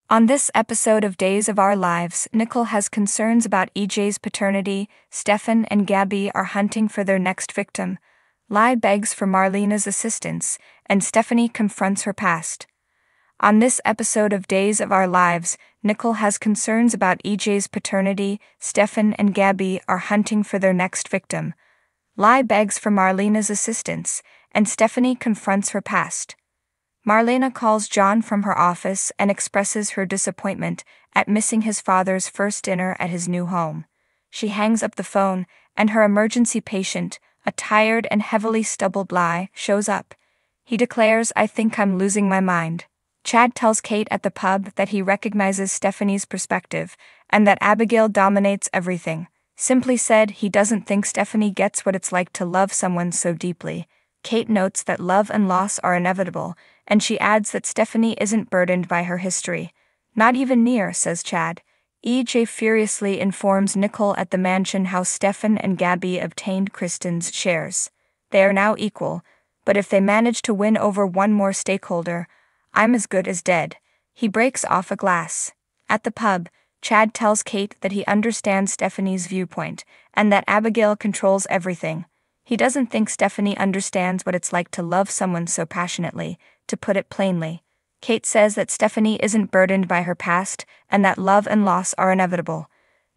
On this episode of Days of Our Lives, Nicole has concerns about EJ's paternity. Stefan and Gabby are hunting for their next victim. Lai begs for Marlena's assistance, and Stephanie confronts her past. On this episode of Days of Our Lives, Nicole has concerns about EJ's paternity. Stefan and Gabby are hunting for their next victim. Lai begs for Marlena's assistance, and Stephanie confronts her past. Marlena calls John from her office and expresses her disappointment at missing his father's first dinner at his new home. She hangs up the phone, and her emergency patient, a tired and heavily stubbled Lai, shows up. He declares, "I think I'm losing my mind." Chad tells Kate at the pub that he recognizes Stephanie's perspective and that Abigail dominates everything. Simply said, he doesn't think Stephanie gets what it's like to love someone so deeply. Kate notes that love and loss are inevitable, and she adds that Stephanie isn't burdened by her history. "Not even near," says Chad. EJ furiously informs Nicole at the mansion how Stefan and Gabby obtained Kristen's shares. They are now equal, but if they manage to win over one more stakeholder, I'm as good as dead. He breaks off a glass. At the pub, Chad tells Kate that he understands Stephanie's viewpoint, and that Abigail controls everything. He doesn't think Stephanie understands what it's like to love someone so passionately, to put it plainly. Kate says that Stephanie isn't burdened by her past, and that love and loss are inevitable.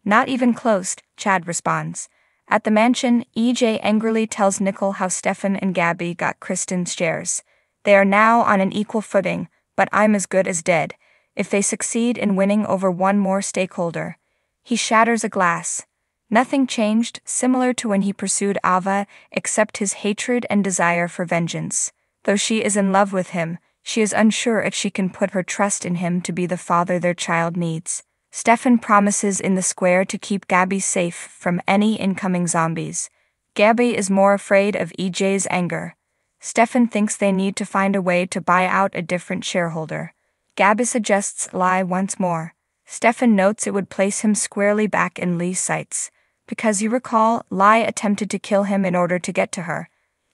"Not even close," Chad responds. At the mansion, EJ angrily tells Nicole how Stefan and Gabby got Kristen's shares. They are now on an equal footing, but I'm as good as dead if they succeed in winning over one more stakeholder. He shatters a glass. Nothing changed, similar to when he pursued Ava, except his hatred and desire for vengeance. Though she is in love with him, she is unsure if she can put her trust in him to be the father their child needs. Stefan promises in the square to keep Gabby safe from any incoming zombies. Gabby is more afraid of EJ's anger. Stefan thinks they need to find a way to buy out a different shareholder. Gabby suggests Lai once more. Stefan notes it would place him squarely back in Lee's sights. Because you recall, Lai attempted to kill him in order to get to her.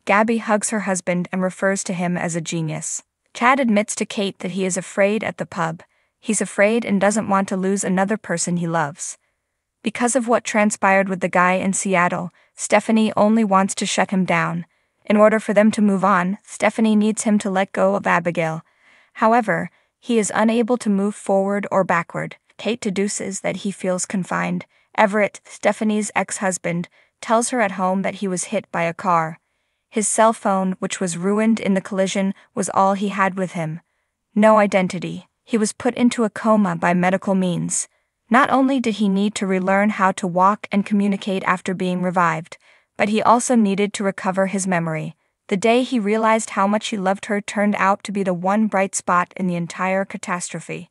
Gabby hugs her husband and refers to him as a genius. Chad admits to Kate that he is afraid at the pub. He's afraid and doesn't want to lose another person he loves. Because of what transpired with the guy in Seattle, Stephanie only wants to shut him down. In order for them to move on, Stephanie needs him to let go of Abigail. However, he is unable to move forward or backward. Kate deduces that he feels confined. Everett, Stephanie's ex-husband, tells her at home that he was hit by a car. His cell phone, which was ruined in the collision, was all he had with him. No identity. He was put into a coma by medical means. Not only did he need to relearn how to walk and communicate after being revived, but he also needed to recover his memory. The day he realized how much he loved her turned out to be the one bright spot in the entire catastrophe.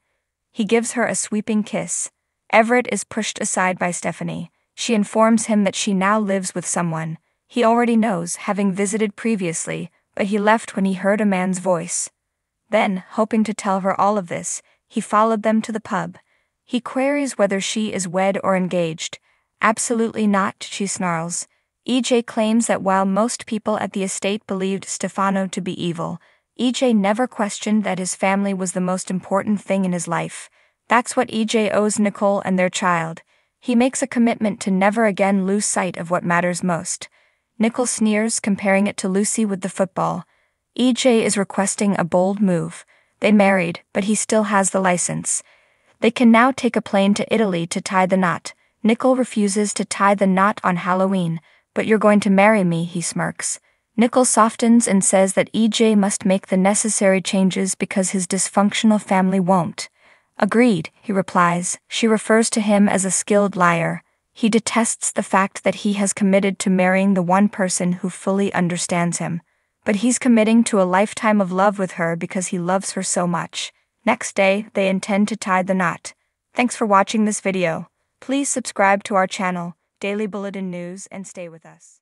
He gives her a sweeping kiss. Everett is pushed aside by Stephanie. She informs him that she now lives with someone he already knows, having visited previously, but he left when he heard a man's voice. Then, hoping to tell her all of this, he followed them to the pub. He queries whether she is wed or engaged. "Absolutely not," she snarls. EJ claims that while most people at the estate believed Stefano to be evil, EJ never questioned that his family was the most important thing in his life. That's what EJ owes Nicole and their child. He makes a commitment to never again lose sight of what matters most. Nicole sneers, comparing it to Lucy with the football. EJ is requesting a bold move. They married, but he still has the license. They can now take a plane to Italy to tie the knot. Nicole refuses to tie the knot on Halloween. "But you're going to marry me," he smirks. Nicole softens and says that EJ must make the necessary changes because his dysfunctional family won't. "Agreed," he replies. She refers to him as a skilled liar. He detests the fact that he has committed to marrying the one person who fully understands him. But he's committing to a lifetime of love with her because he loves her so much. Next day, they intend to tie the knot. Thanks for watching this video. Please subscribe to our channel, Daily Bulletin News, and stay with us.